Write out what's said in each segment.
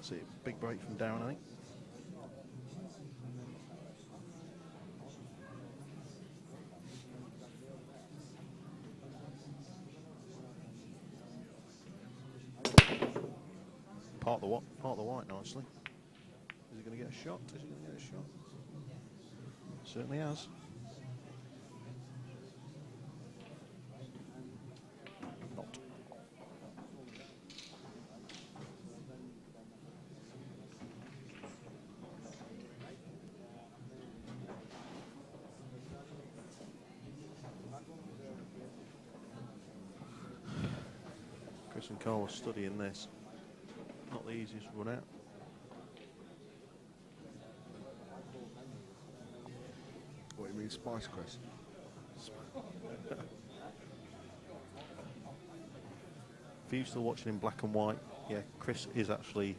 That's it. Big break from Darren, I think. Part the white nicely. Is he going to get a shot? Is he going to get a shot? Certainly has. Not. Chris and Karl are studying this. Not the easiest run out. What do you mean, Spice, Chris? For you still watching in black and white, yeah, Chris is actually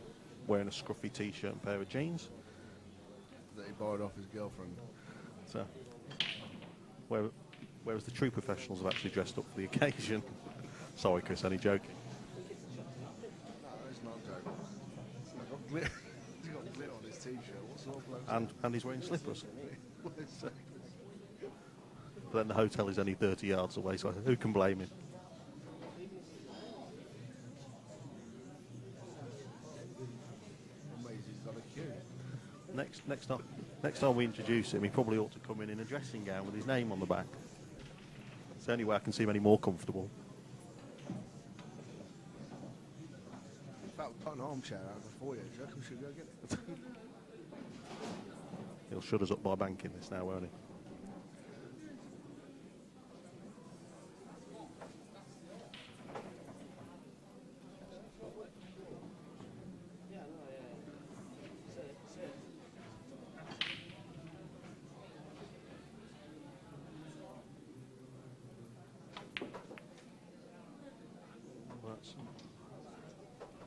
wearing a scruffy t-shirt and pair of jeans. That he borrowed off his girlfriend. So, whereas the true professionals have actually dressed up for the occasion. Sorry, Chris, only joking. No, it's not a joke. He's got glitter on his t-shirt. What sort of bloke? And he's wearing slippers. But then the hotel is only 30 yards away, so who can blame him? Amazing, he's got a queue. Next time we introduce him, he probably ought to come in a dressing gown with his name on the back. It's the only way I can see him any more comfortable. In fact, we put an armchair out before you. Do you reckon we should go get it? He'll shut us up by banking this now, won't he?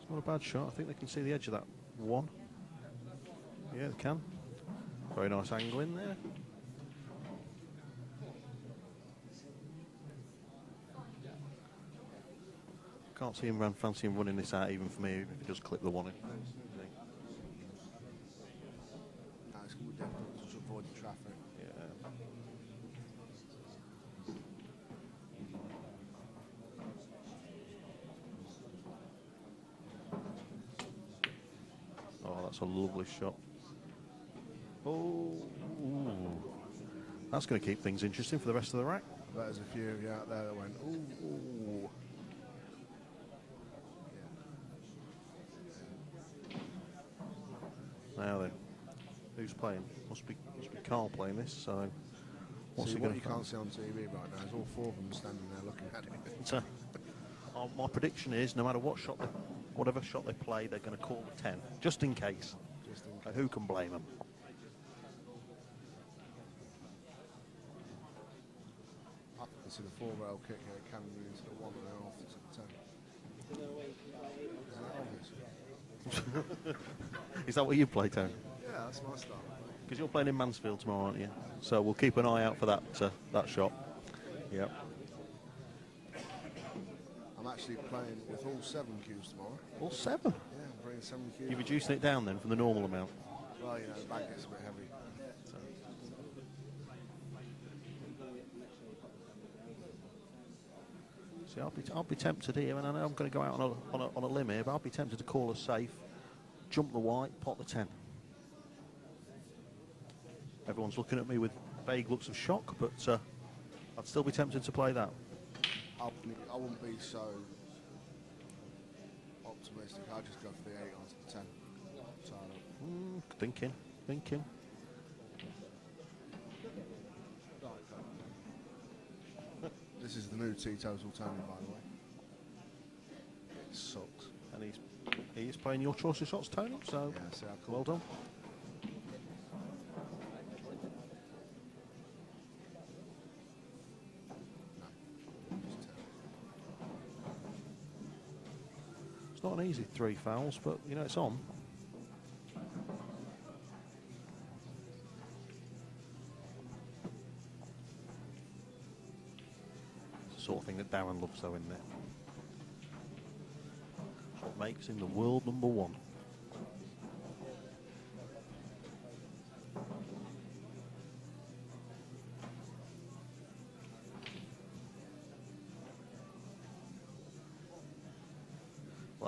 It's not a bad shot. I think they can see the edge of that one. Yeah, they can. Very nice angle in there. Can't see him fancy him running this out even for me, if he does clip the one in. No, it's more difficult to avoid the traffic. Yeah. Oh, that's a lovely shot. Oh, that's going to keep things interesting for the rest of the rack. There's a few of you out there that went, ooh, ooh. Now then, who's playing? Must be Karl playing this. So, what's See, he what going you to? can't see on TV right now is all four of them standing there looking at it. So, my prediction is, no matter what shot, whatever shot they play, they're going to call the 10, just in case. Just in case. Who can blame them? I can see the 4-rail kick here, can move into the 1.5 to the 10. Is that obvious? Is that what you play, Tony? Yeah, that's my style. Because you're playing in Mansfield tomorrow, aren't you? So we'll keep an eye out for that that shot. Yep. I'm actually playing with all 7 cues tomorrow. All 7? Yeah, I'm bringing 7 cues. You're reducing it down then from the normal amount? Well, you know, the bag gets a bit heavy. See, I'll be tempted here, and I know I'm going to go out on a limb here, but I'll be tempted to call a safe, jump the white, pot the 10. Everyone's looking at me with vague looks of shock, but I'd still be tempted to play that. I wouldn't be so optimistic. I'd just go for the 8 onto the 10. Thinking. This is the new T-Total Tony, by the way. It sucks. And he's playing your choice of shots, Tony, so Yeah, see how cool. well done. It's not an easy 3 fouls, but, you know, it's on. It's the sort of thing that Darren loves, though, isn't it? It's what makes him the world #1.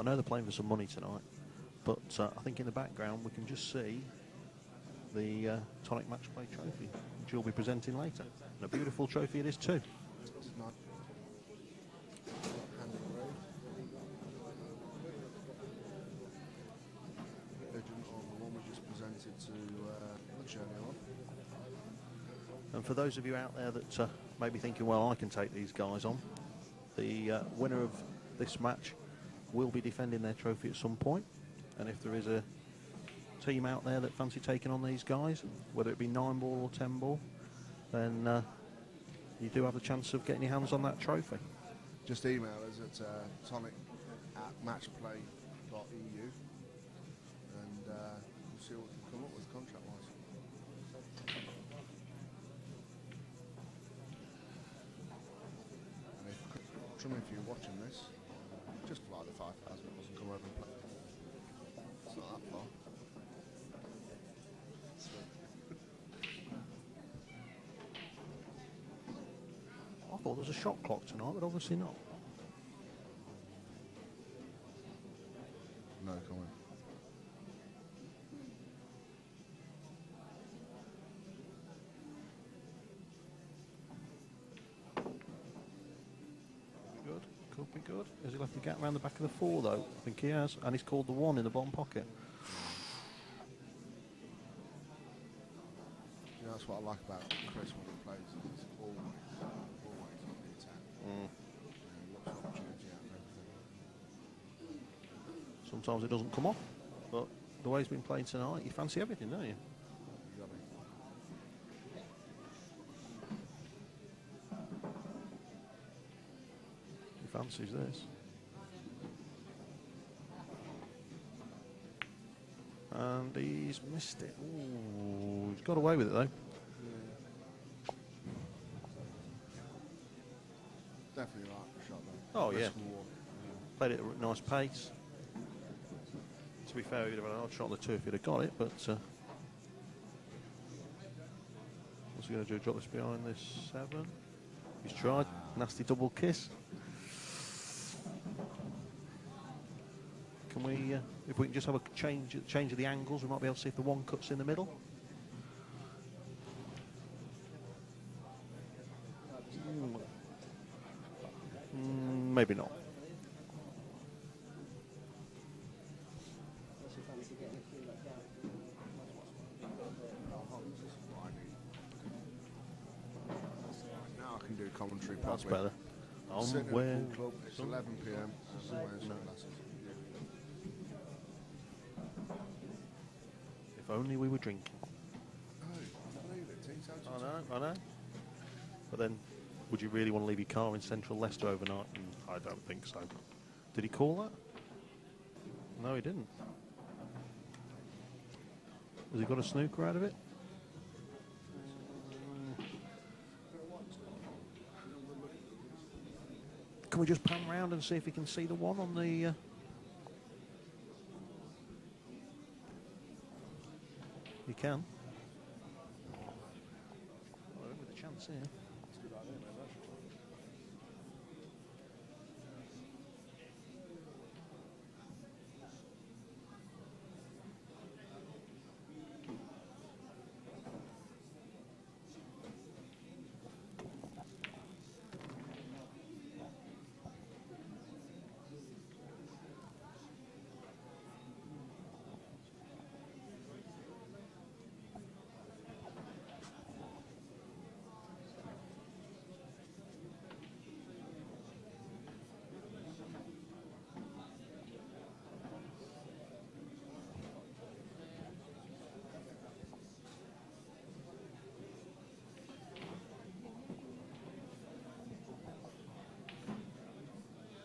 I know they're playing for some money tonight, but I think in the background we can just see the Tonic Match Play trophy, which you'll be presenting later. And a beautiful trophy it is too. It's nice. Hand engraved. Legend of the one we just presented to the journey on. And for those of you out there that may be thinking, well, I can take these guys on, the winner of this match will be defending their trophy at some point. And if there is a team out there that fancy taking on these guys, whether it be 9-ball or 10-ball, then you do have the chance of getting your hands on that trophy. Just email us at tonic@matchplay.eu and we'll see what we can come up with contract-wise. And if you're watching this, just fly the 5,000 miles and come over and play. It's not that far. I thought there was a shot clock tonight, but obviously not. No comment. Good, could be good. Has he left the gap around the back of the 4 though? I think he has, and he's called the 1 in the bottom pocket. You know, that's what I like about Chris when he plays. He's always on the attack. Looks for opportunity out and everything. Sometimes it doesn't come off, but the way he's been playing tonight, you fancy everything, don't you? You got me. He fancies this. And he's missed it. Ooh, he's got away with it though. Definitely like the shot though. Oh, yeah. Risk reward. Played it at a nice pace. To be fair, he'd have had an odd shot on the 2 if he'd have got it, but what's he going to do? Drop this behind this 7? He's tried. Nasty double kiss. Can we, if we can just have a change of the angles, we might be able to see if the 1 cuts in the middle. Maybe not. Now I can do commentary That's properly. better. Sitting at Where the pool club, it's 11 p.m. and I'm wearing sunglasses. If only we were drinking. Oh, I believe it. Teetotal. I know. But then, would you really want to leave your car in central Leicester overnight? I don't think so. Did he call that? No, he didn't. Has he got a snooker out of it? Can we just pan round and see if we can see the 1 on the... You can. Well, with a chance here.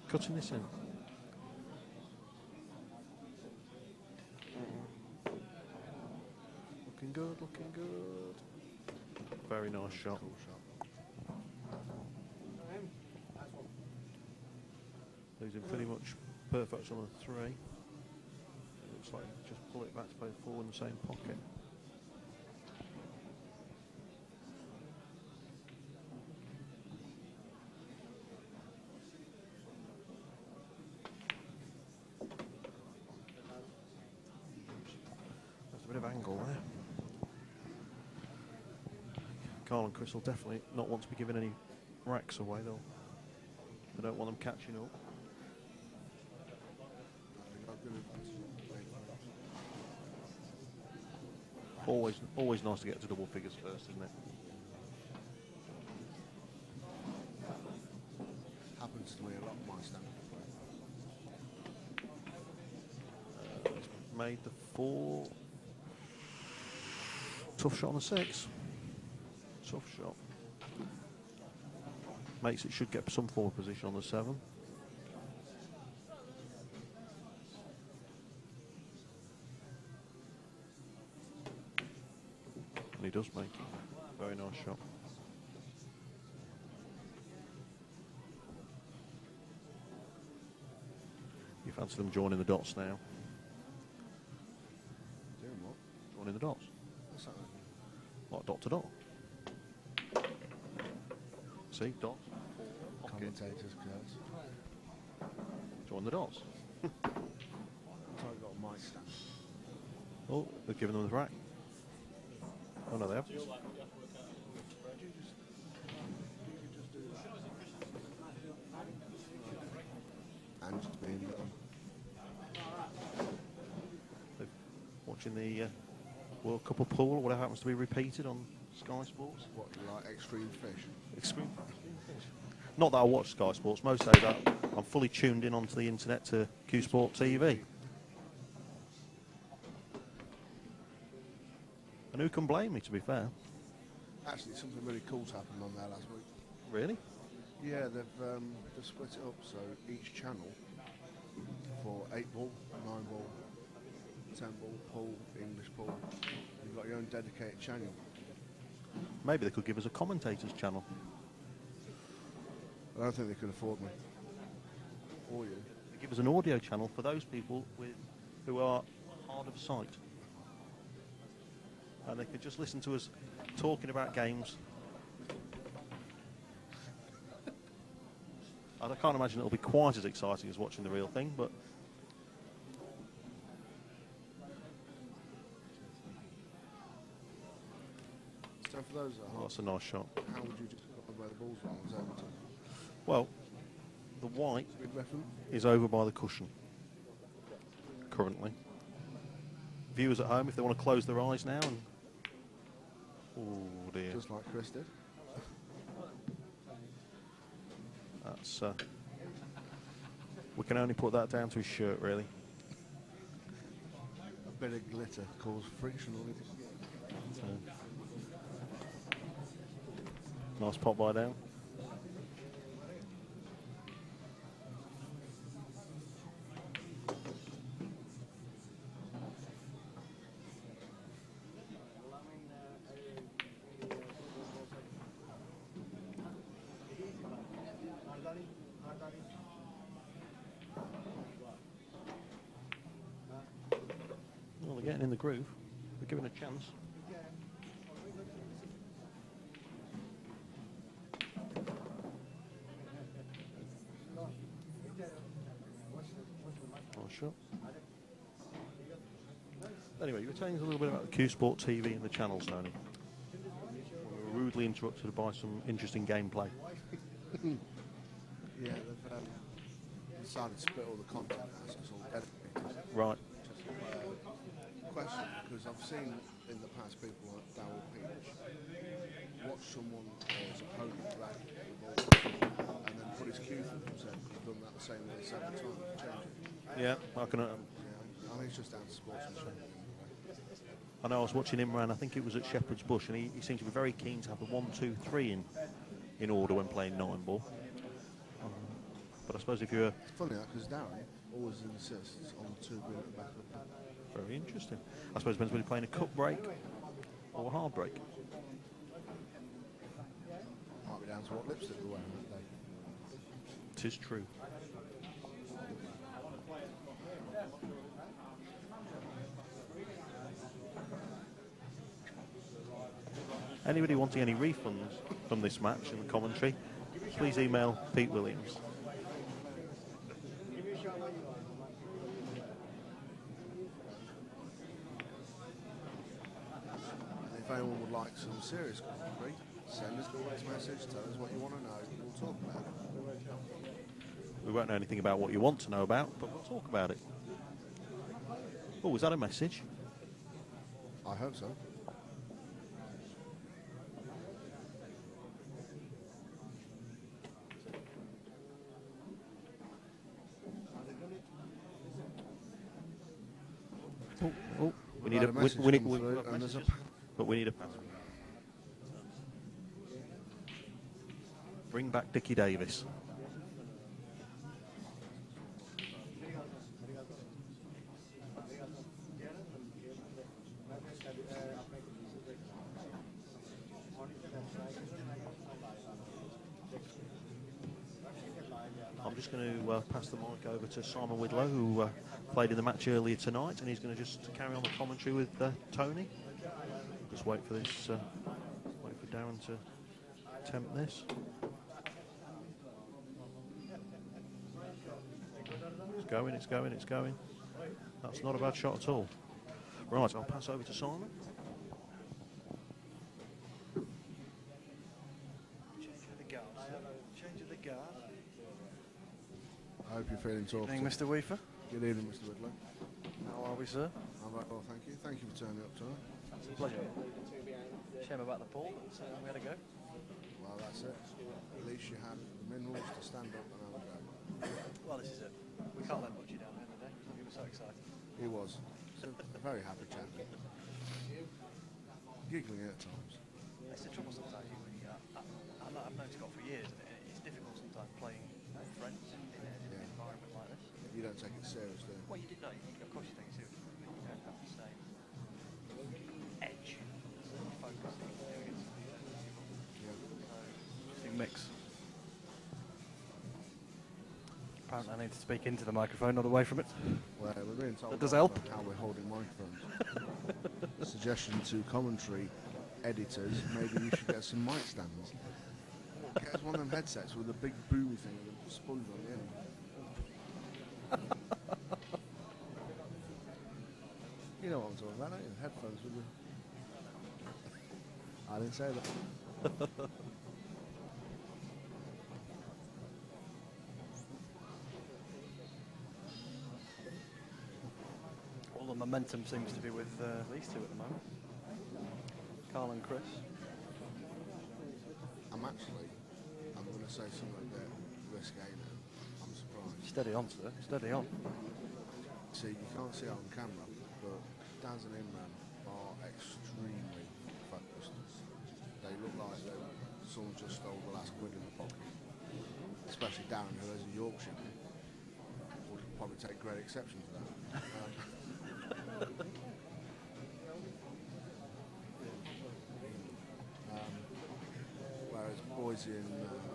Cutting this in. Looking good, looking good. Very nice shot. Cool shot. Losing pretty much perfect on the 3. Looks like just pull it back to play 4 in the same pocket. angle there. Karl and Chris will definitely not want to be giving any racks away, though. They don't want them catching up. Always nice to get to double figures first, isn't it? Happens to me a lot, my standard play. He's made the 4. Tough shot on the 6. Tough shot. Makes it should get some forward position on the 7. And he does make it. Very nice shot. You fancy them joining the dots now? Doing what? Joining the dots. What's that? What, dot to dot? See, dots. Commentators, curves. Join the dots. So I've got a mic stand. Oh, they've given them the rack. Oh no, they have. You could just do that. And just being They're watching the World Cup of Pool, or whatever happens to be repeated on Sky Sports. what, like extreme fish? Extreme. Not that I watch Sky Sports. Most days I'm fully tuned in onto the internet to Q Sport TV. And who can blame me, to be fair? Actually, something really cool's happened on there last week. Really? Yeah, they've split it up so each channel for 8 ball, 9 ball, 10 ball, pool, English pool, you've got your own dedicated channel. Maybe they could give us a commentators channel. I don't think they could afford me. Or you. They give us an audio channel for those people who are hard of sight. And they could just listen to us talking about games. I can't imagine it'll be quite as exciting as watching the real thing, but So for those at home, that's a nice shot. how would you describe where the ball's wrong as Everton? Well, the white Big reference? is over by the cushion currently. Viewers at home, if they want to close their eyes now and... Oh dear. Just like Chris did. That's... we can only put that down to his shirt, really. A bit of glitter caused friction on it. Nice pop by down. Well, they're getting in the groove. They're given a chance. Oh, sure. Anyway, you were telling us a little bit about the Q Sport TV and the channels, Tony. We were rudely interrupted by some interesting gameplay. Yeah, they've decided to split all the content now, so it's all dedicated. Right. Question, because I've seen in the past people like Darren Appleton watch someone or his opponent drag the ball and then put his cue through them, so he's done that the same way 7 times and change it. Yeah, I can. Yeah, I think it's just down to sportsmanship. I know I was watching Imran, I think it was at Shepherd's Bush, and he seemed to be very keen to have the 1, 2, 3 in order when playing 9 ball. But I suppose if you're... It's funny that because Darren always insists on 2 being at the back of the pack. Very interesting. I suppose it depends whether you're playing a cup break or a hard break. Might be down to what lipstick we're wearing that day. 'Tis true. Anybody wanting any refunds from this match in the commentary, please email Pete Williams. anyone would like some serious commentary, send us a voice message, tell us what you want to know, we'll talk about it. We won't know anything about what you want to know about, but we'll talk about it. Oh, was that a message? I hope so. Oh, we need a message we need come through, and there's a but we need a pass. Bring back Dickie Davis. I'm just going to pass the mic over to Simon Widlow, who played in the match earlier tonight, and he's going to just carry on the commentary with Tony. Just wait for this, wait for Darren to attempt this. It's going, it's going, it's going. That's not a bad shot at all. Right, I'll pass over to Simon. Change of the guard. I hope you're feeling Good talkative. evening, Mr. Weaver. Good evening, Mr. Whitlow. How are we, sir? I'm right, well, thank you. Thank you for turning up tonight. It's a pleasure. Shame about the ball, but we had a go. Well, that's it. At least you had the minerals to stand up and have a go. Well, this is it. We can't let Majid down at the end of the day. He was so excited. He was. So, a very happy chap. Giggling at times. It's the trouble sometimes. I've known Scott for years, and it's difficult sometimes playing friends in an environment like this. You don't take it seriously. Well, you did know. Of course, you take it seriously, but you don't have the same edge, focus. Yeah. Interesting mix. Apparently, I need to speak into the microphone, not away from it. Well, we're being told That does help. how we're holding microphones. Suggestion to commentary editors, maybe you should get some mic stands. Get us one of them headsets with a big boomy thing with a sponge on the end. You know what I'm talking about, don't you? Headphones with the... I didn't say that. All the momentum seems to be with these two at the moment. Karl and Chris. I'm going to say something a bit risque now. I'm surprised. Steady on, sir. Steady on. See, you can't see it on camera, but Daz and Imran are extremely focused. They look like someone just stole the last quid in the pocket. Especially Darren, who is a Yorkshireman, would probably take great exception to that. Whereas boys in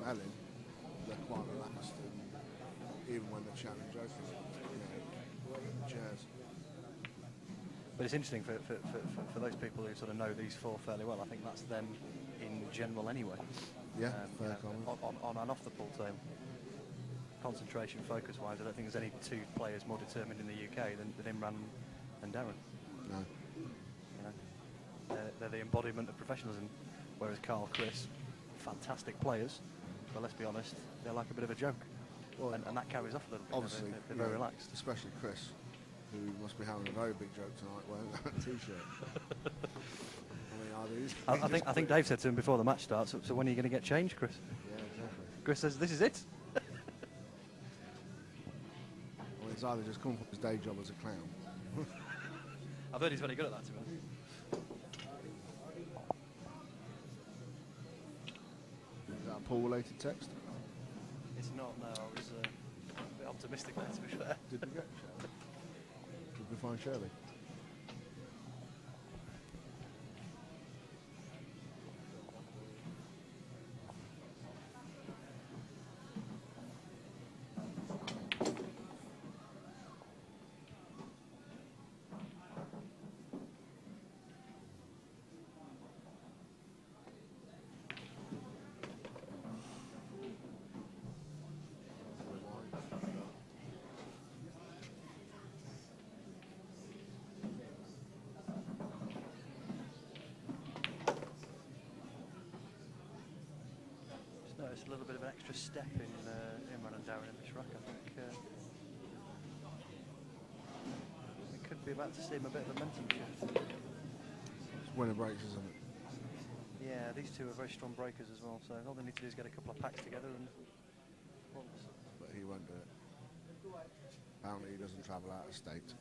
Melling, they're quite relaxed, and even when they're chatting and joking, chairs. But it's interesting for those people who sort of know these four fairly well. I think that's them in general anyway. Yeah, fair comment. On and off the pool team. Concentration, focus-wise, I don't think there's any two players more determined in the UK than Imran and Darren. No. You know, they're the embodiment of professionalism. Whereas Karl, Chris, fantastic players, but let's be honest, they're like a bit of a joke. Well, and that carries off a little bit. Obviously, they're very relaxed. Especially Chris, who must be having a very big joke tonight wearing that T-shirt. I think Dave said to him before the match starts, so when are you going to get changed, Chris? Yeah, exactly. Chris says, this is it. Well, he's either just come from his day job as a clown. I've heard he's very good at that, to be honest. Is that a pool-related text? It's not, no. I was a bit optimistic there, to be fair. Did we get Shirley? Did we find Shirley? just a little bit of an extra step in Imran and Darren in this rack. I think we could be about to see him a bit of a momentum shift. It's winner breaks, isn't it? Yeah, these two are very strong breakers as well, so all they need to do is get a couple of packs together and... But he won't do it. Apparently he doesn't travel out of state.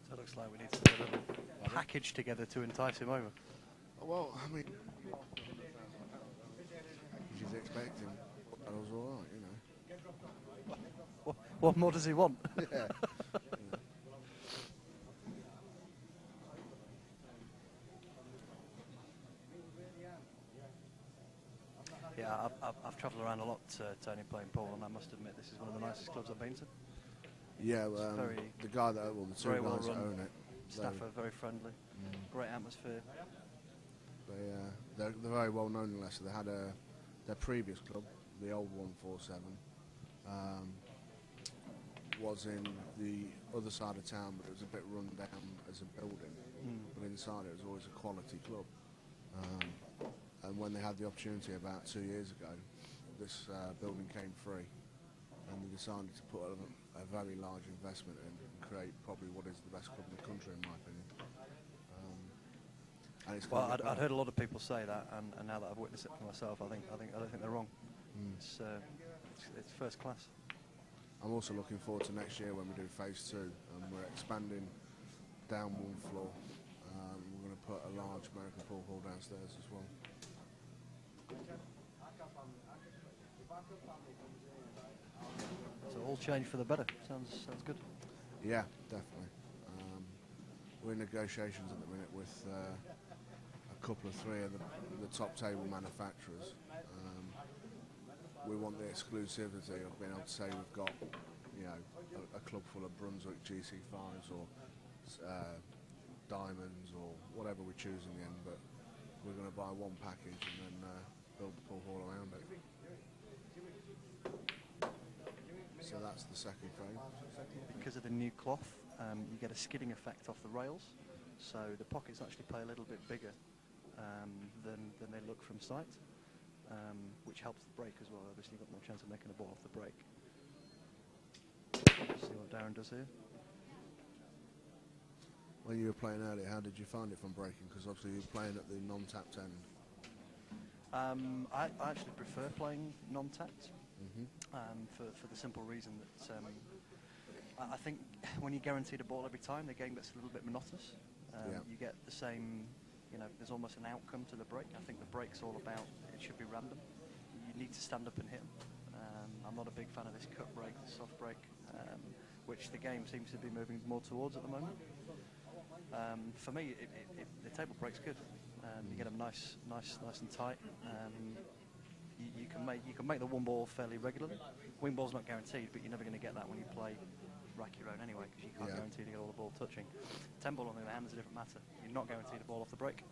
So it looks like we need to put a little package together to entice him over. Well, I mean, he's expecting. That was all right, you know. What more does he want? Yeah. Yeah, I've travelled around a lot, Tony, playing pool, and I must admit this is one of the nicest clubs I've been to. Yeah, the guy that, well, the two very guys well that run. own it. Staff are very friendly, great atmosphere. They're very well known in Leicester. They had their previous club, the old 147, was in the other side of town, but it was a bit run down as a building. But inside it was always a quality club. And when they had the opportunity about 2 years ago, this building came free, and they decided to put a very large investment in and create probably what is the best club in the country, in my opinion. And it's Well, I'd heard a lot of people say that, and now that I've witnessed it for myself, I don't think they're wrong. It's first class. I'm also looking forward to next year when we do phase 2, and we're expanding down one floor. We're going to put a large American pool hall downstairs as well. So all change for the better. Sounds good. Yeah, definitely. We're in negotiations at the minute with a couple of three of the top table manufacturers. We want the exclusivity of being able to say we've got, you know, a club full of Brunswick GC5s or diamonds or whatever we choose in the end, but we're going to buy one package and then build the pool hall around it. So that's the second frame. Because of the new cloth, you get a skidding effect off the rails, so the pockets actually play a little bit bigger than they look from sight, which helps the break as well. Obviously you've got more chance of making a ball off the break. See what Darren does here. When you were playing earlier, how did you find it from breaking? Because obviously you're playing at the non-tapped end. I actually prefer playing non-tapped for the simple reason that I think when you're guaranteed a ball every time, the game gets a little bit monotonous. You get the same, you know, there's almost an outcome to the break. I think the break's all about, it should be random. You need to stand up and hit. I'm not a big fan of this cut break, the soft break, which the game seems to be moving more towards at the moment. For me, the table break's good. You get them nice and tight. You can make the one ball fairly regularly. Wing ball's not guaranteed, but you're never going to get that when you play rack your own anyway, because you can't guarantee to get all the ball touching. 10 ball on the other hand is a different matter. You're not guaranteed a ball off the break.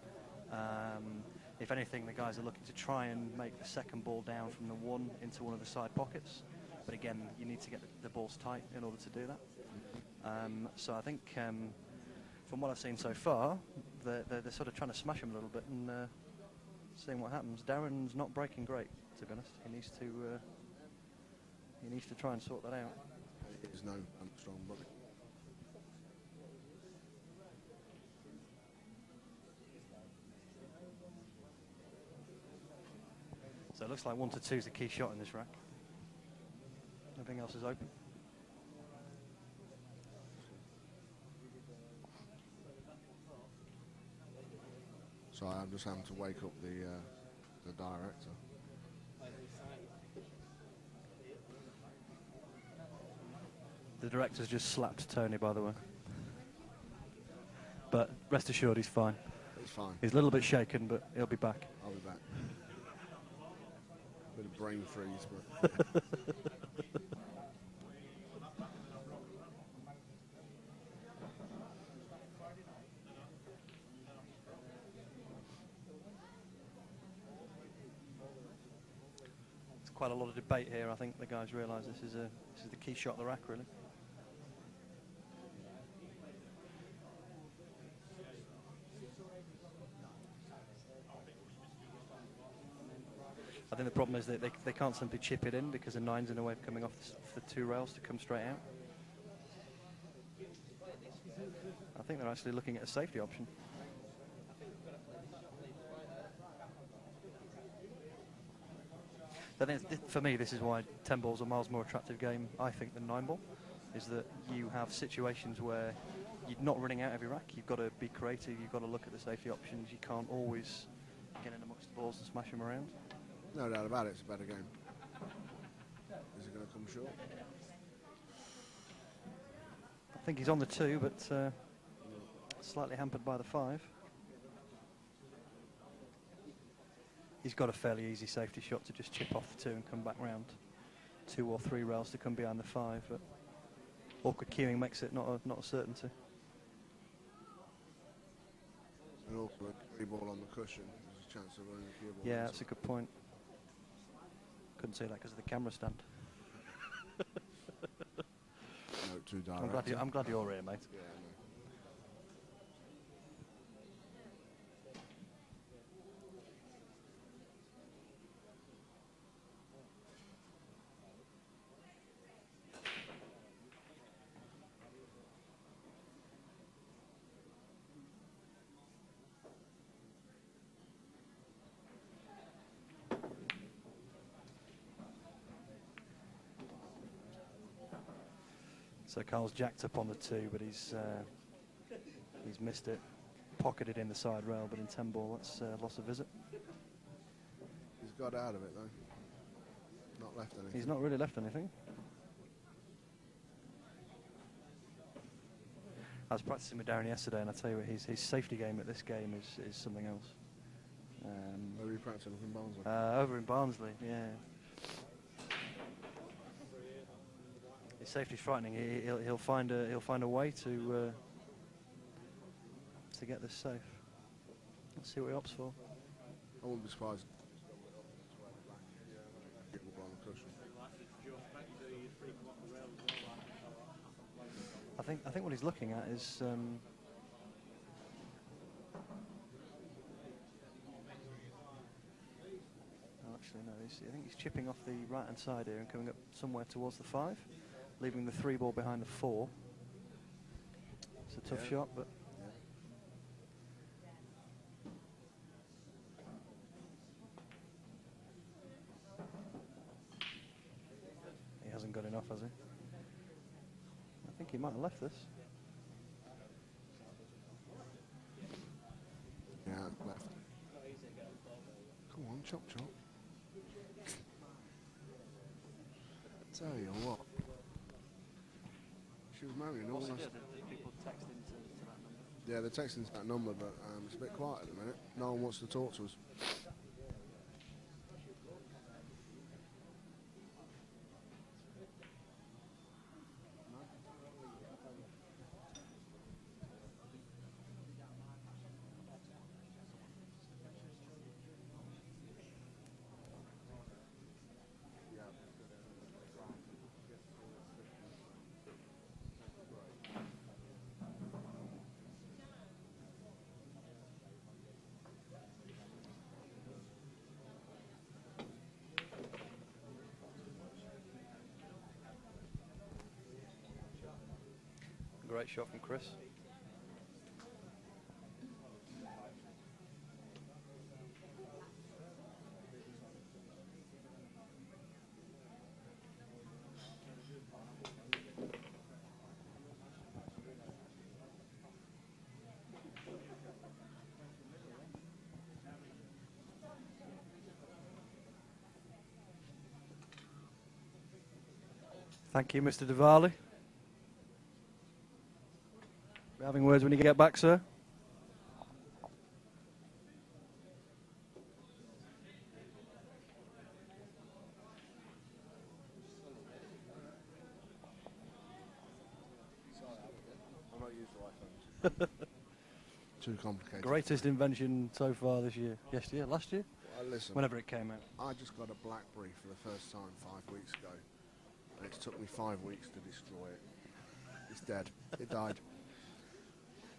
If anything, the guys are looking to try and make the second ball down from the one into one of the side pockets. But again, you need to get the balls tight in order to do that. So I think from what I've seen so far, they're sort of trying to smash him a little bit and seeing what happens. Darren's not breaking great, to be honest. He needs to try and sort that out. There's no strong body. So it looks like 1 to 2 is the key shot in this rack. Everything else is open. Sorry, I'm just having to wake up the director. The director's just slapped Tony, by the way. But rest assured, he's fine. It's fine. He's a little bit shaken, but he'll be back. I'll be back. A bit of brain freeze, but... There's quite a lot of debate here. I think the guys realise this is the key shot of the rack, really. think the problem is that they can't simply chip it in because the 9's in a way of coming off the 2 rails to come straight out. I think they're actually looking at a safety option. But then for me, this is why 10 ball's a miles more attractive game, I think, than 9 ball, is that you have situations where you're not running out every rack. You've got to be creative. You've got to look at the safety options. You can't always get in amongst the balls and smash them around. No doubt about it, it's a better game. Is it going to come short? I think he's on the 2, but slightly hampered by the 5. He's got a fairly easy safety shot to just chip off the 2 and come back round 2 or 3 rails to come behind the 5, but awkward queuing makes it not a certainty. An awkward 3 ball on the cushion. There's a chance of running a cue ball. Yeah, that's a good point. Couldn't say that because of the camera stand. No, too direct. I'm glad you're here, mate. Yeah, no. So Karl's jacked up on the 2, but he's missed it. Pocketed in the side rail, but in 10 ball, that's loss of visit. He's got out of it, though. Not left anything. He's not really left anything. I was practicing with Darren yesterday, and I tell you what, his safety game at this game is something else. Where were you practicing in Barnsley? Over in Barnsley, yeah. His safety's frightening. He'll find a way to get this safe. Let's see what he opts for. I wouldn't be surprised. On the cushion. I think what he's looking at is actually no. I think he's chipping off the right hand side here and coming up somewhere towards the 5, leaving the 3 ball behind the 4. It's a tough shot, but. He hasn't got enough, has he? I think he might have left this. Yeah, left. Come on, chop chop. Tell you what. She was marrying all this. People texting to that number. Yeah, they're texting to that number, but it's a bit quiet at the minute. No one wants to talk to us. Great shot from Chris. Thank you, Mr. Diwali. We're having words when you get back, sir. I'm not used to iPhones. Too complicated. Greatest invention so far this year. Yesterday, last year? Well, listen, Whenever it came out. I just got a BlackBerry for the first time 5 weeks ago, and it took me 5 weeks to destroy it. It's dead. It died.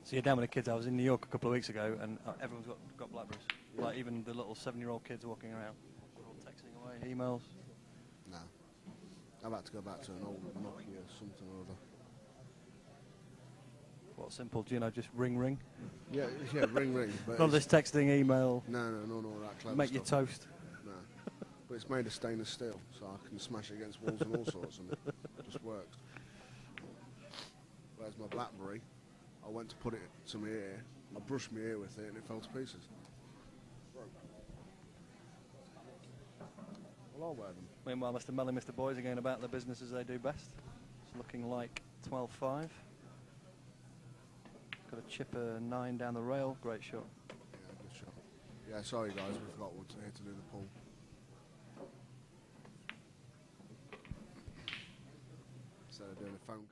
So you're down with the kids. I was in New York a couple of weeks ago, and everyone's got Blackberries. Yeah. Like even the little 7-year-old kids walking around. They're all texting emails? No. I've had to go back to an old Nokia something or other. What, simple, do you know, just ring? Yeah, ring. But None of this texting, email, no, all that clever make your stuff. toast. No. But it's made of stainless steel, so I can smash it against walls and all sorts, and it just works. Whereas my BlackBerry, I went to put it to my ear, I brushed my ear with it, and it fell to pieces. Well, I'll wear them. Meanwhile, Mr. Melling, Mr. Boys are going about their business as they do best. It's looking like 12-5. Got a chipper 9 down the rail. Great shot. Yeah, good shot. Yeah, sorry guys, we forgot what here to do the pull. Instead of doing a phone